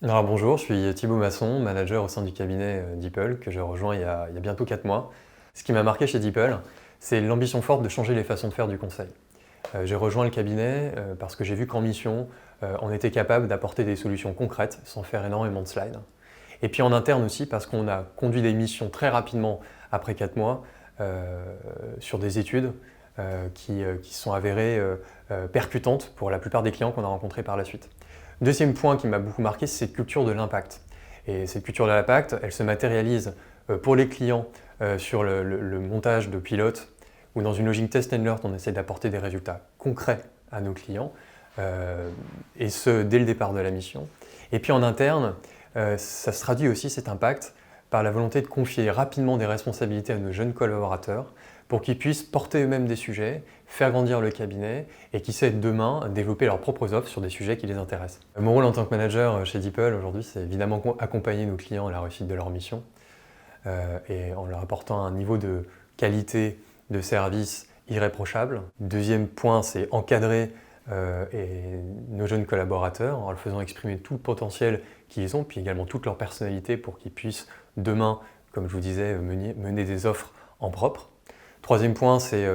Alors bonjour, je suis Thibaut Masson, manager au sein du cabinet DeepL que j'ai rejoint il y a bientôt 4 mois. Ce qui m'a marqué chez DeepL, c'est l'ambition forte de changer les façons de faire du conseil. J'ai rejoint le cabinet parce que j'ai vu qu'en mission, on était capable d'apporter des solutions concrètes sans faire énormément de slides. Et puis en interne aussi parce qu'on a conduit des missions très rapidement après 4 mois euh, sur des études qui sont avérées percutantes pour la plupart des clients qu'on a rencontrés par la suite. Deuxième point qui m'a beaucoup marqué, c'est cette culture de l'impact. Et cette culture de l'impact, elle se matérialise pour les clients sur le montage de pilotes ou dans une logique test and learn, on essaie d'apporter des résultats concrets à nos clients, et ce, dès le départ de la mission. Et puis en interne, ça se traduit aussi cet impact par la volonté de confier rapidement des responsabilités à nos jeunes collaborateurs pour qu'ils puissent porter eux-mêmes des sujets, faire grandir le cabinet et qui sait demain développer leurs propres offres sur des sujets qui les intéressent. Mon rôle en tant que manager chez DeepL aujourd'hui, c'est évidemment accompagner nos clients à la réussite de leur mission et en leur apportant un niveau de qualité de service irréprochable. Deuxième point, c'est encadrer nos jeunes collaborateurs en leur faisant exprimer tout le potentiel qu'ils ont, puis également toute leur personnalité pour qu'ils puissent demain, comme je vous disais, mener des offres en propre. Troisième point, c'est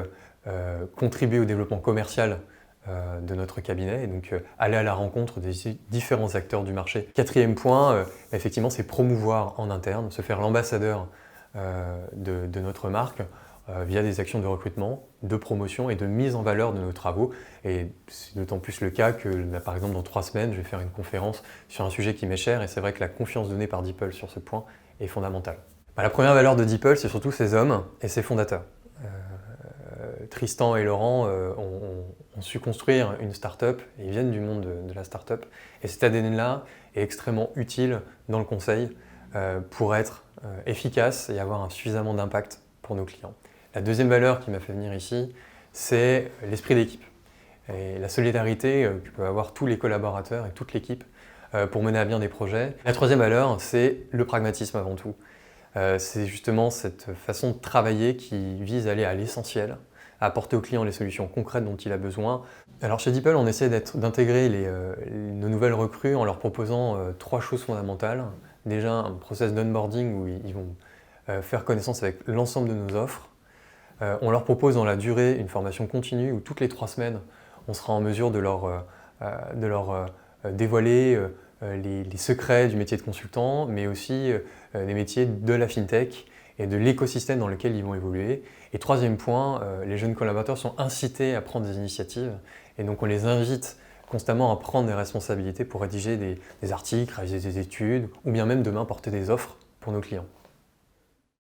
contribuer au développement commercial de notre cabinet et donc aller à la rencontre des différents acteurs du marché. Quatrième point, effectivement, c'est promouvoir en interne, se faire l'ambassadeur de notre marque via des actions de recrutement, de promotion et de mise en valeur de nos travaux. Et c'est d'autant plus le cas que, là, par exemple, dans 3 semaines, je vais faire une conférence sur un sujet qui m'est cher et c'est vrai que la confiance donnée par DeepL sur ce point est fondamentale. La première valeur de DeepL, c'est surtout ses hommes et ses fondateurs. Tristan et Laurent ont su construire une start-up et ils viennent du monde de la start-up. Et cet ADN-là est extrêmement utile dans le conseil pour être efficace et avoir suffisamment d'impact pour nos clients. La deuxième valeur qui m'a fait venir ici, c'est l'esprit d'équipe et la solidarité que peuvent avoir tous les collaborateurs et toute l'équipe pour mener à bien des projets. La troisième valeur, c'est le pragmatisme avant tout. C'est justement cette façon de travailler qui vise à aller à l'essentiel, à apporter au client les solutions concrètes dont il a besoin. Alors chez DeepL, on essaie d'intégrer nos nouvelles recrues en leur proposant 3 choses fondamentales. Déjà, un process d'onboarding où ils vont faire connaissance avec l'ensemble de nos offres. On leur propose dans la durée une formation continue où toutes les 3 semaines, on sera en mesure de leur dévoiler les secrets du métier de consultant, mais aussi les métiers de la fintech et de l'écosystème dans lequel ils vont évoluer. Et troisième point, les jeunes collaborateurs sont incités à prendre des initiatives et donc on les invite constamment à prendre des responsabilités pour rédiger des articles, réaliser des études ou bien même demain porter des offres pour nos clients.